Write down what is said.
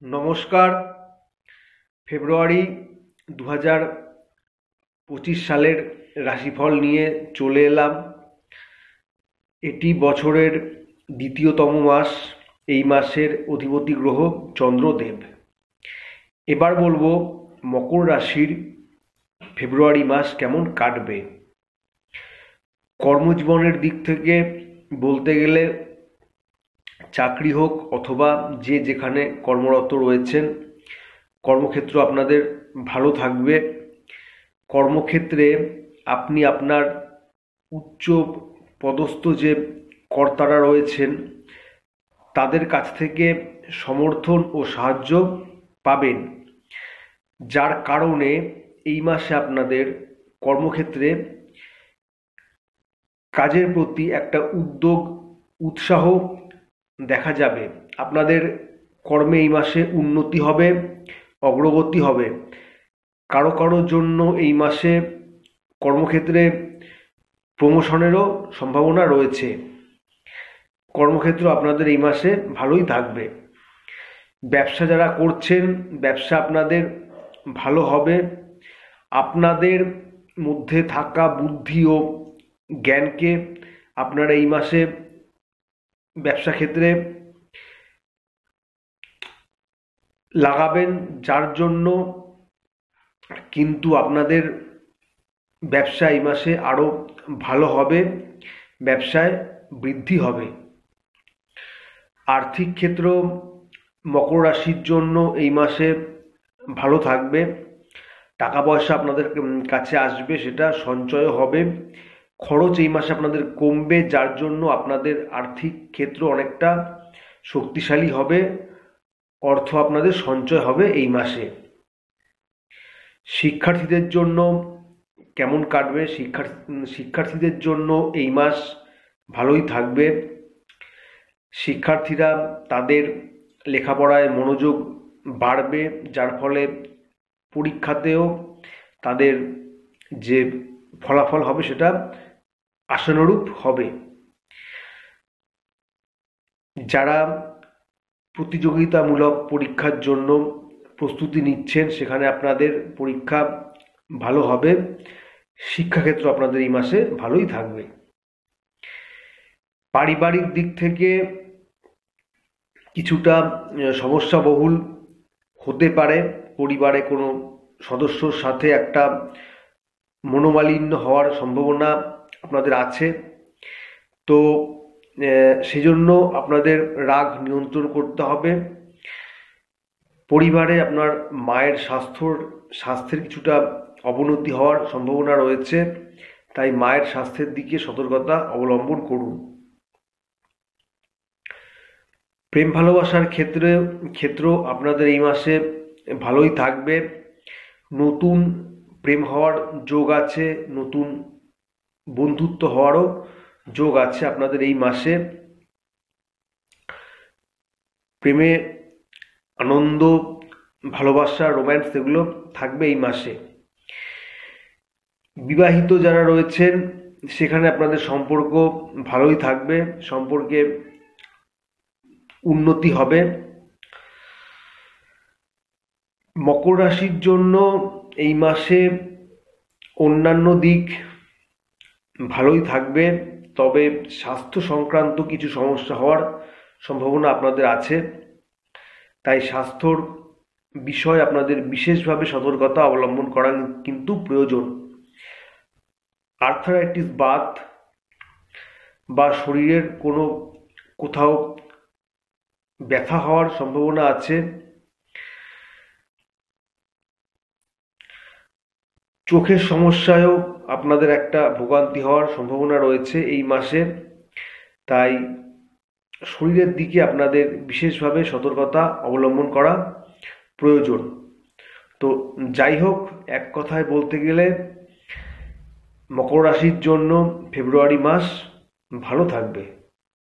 নমস্কার। ফেব্রুয়ারি 2025 সালের রাশিফল নিয়ে চলে এলাম। এটি বছরের দ্বিতীয়তম মাস। এই মাসের অধিপতি গ্রহ চন্দ্রদেব। এবার বলবো মকর রাশির ফেব্রুয়ারি মাস কেমন কাটবে। কর্মজীবনের দিক থেকে বলতে গেলে চাকরি হোক অথবা যে যেখানে কর্মরত রয়েছেন, কর্মক্ষেত্র আপনাদের ভালো থাকবে। কর্মক্ষেত্রে আপনি আপনার উচ্চ পদস্থ যে কর্তারা রয়েছেন তাদের কাছ থেকে সমর্থন ও সাহায্য পাবেন, যার কারণে এই মাসে আপনাদের কর্মক্ষেত্রে কাজের প্রতি একটা উদ্যোগ, উৎসাহ দেখা যাবে। আপনাদের কর্মে এই মাসে উন্নতি হবে, অগ্রগতি হবে। কারো কারোর জন্য এই মাসে কর্মক্ষেত্রে প্রমোশনেরও সম্ভাবনা রয়েছে। কর্মক্ষেত্র আপনাদের এই মাসে ভালোই থাকবে। ব্যবসা যারা করছেন, ব্যবসা আপনাদের ভালো হবে। আপনাদের মধ্যে থাকা বুদ্ধি ও জ্ঞানকে আপনারা এই মাসে ব্যবসা ক্ষেত্রে লাগাবেন, যার জন্য কিন্তু আপনাদের ব্যবসা এই মাসে আরো ভালো হবে, ব্যবসায় বৃদ্ধি হবে। আর্থিক ক্ষেত্র মকর রাশির জন্য এই মাসে ভালো থাকবে। টাকা পয়সা আপনাদের কাছে আসবে, সেটা সঞ্চয় হবে। খরচ এই মাসে আপনাদের কমবে, যার জন্য আপনাদের আর্থিক ক্ষেত্র অনেকটা শক্তিশালী হবে। অর্থ আপনাদের সঞ্চয় হবে এই মাসে। শিক্ষার্থীদের জন্য কেমন কাটবে? শিক্ষার্থীদের জন্য এই মাস ভালোই থাকবে। শিক্ষার্থীরা তাদের লেখাপড়ায় মনোযোগ বাড়বে, যার ফলে পরীক্ষাতেও তাদের যে ফলাফল হবে সেটা আশানুরূপ হবে। যারা প্রতিযোগিতামূলক পরীক্ষার জন্য প্রস্তুতি নিচ্ছেন, সেখানে আপনাদের পরীক্ষা ভালো হবে। শিক্ষাক্ষেত্র আপনাদের এই মাসে ভালোই থাকবে। পারিবারিক দিক থেকে কিছুটা সমস্যাবহুল হতে পারে। পরিবারে কোনো সদস্যর সাথে একটা মনোমালিন্য হওয়ার সম্ভাবনা আপনাদের আছে। তো সেজন্য আপনাদের রাগ নিয়ন্ত্রণ করতে হবে। পরিবারে আপনার মায়ের স্বাস্থ্যের কিছুটা অবনতি হওয়ার সম্ভাবনা রয়েছে, তাই মায়ের স্বাস্থ্যের দিকে সতর্কতা অবলম্বন করুন। প্রেম ভালোবাসার ক্ষেত্র আপনাদের এই মাসে ভালোই থাকবে। নতুন প্রেম হওয়ার যোগ আছে, নতুন বন্ধুত্ব হওয়ারও যোগ আছে আপনাদের এই মাসে। প্রেমে আনন্দ, ভালোবাসা, রোম্যান্স এগুলো থাকবে এই মাসে। বিবাহিত যারা রয়েছেন সেখানে আপনাদের সম্পর্ক ভালোই থাকবে, সম্পর্কে উন্নতি হবে। মকর রাশির জন্য এই মাসে অন্যান্য দিক ভালোই থাকবে, তবে স্বাস্থ্য সংক্রান্ত কিছু সমস্যা হওয়ার সম্ভাবনা আপনাদের আছে। তাই স্বাস্থ্যর বিষয়ে আপনাদের বিশেষভাবে সতর্কতা অবলম্বন করা কিন্তু প্রয়োজন। আর্থারাইটিস, বাত বা শরীরের কোথাও ব্যথা হওয়ার সম্ভাবনা আছে। চোখের সমস্যায়ও আপনাদের একটা ভোগান্তি হওয়ার সম্ভাবনা রয়েছে এই মাসে। তাই শরীরের দিকে আপনাদের বিশেষভাবে সতর্কতা অবলম্বন করা প্রয়োজন। তো যাই হোক, এক কথায় বলতে গেলে মকর রাশির জন্য ফেব্রুয়ারি মাস ভালো থাকবে।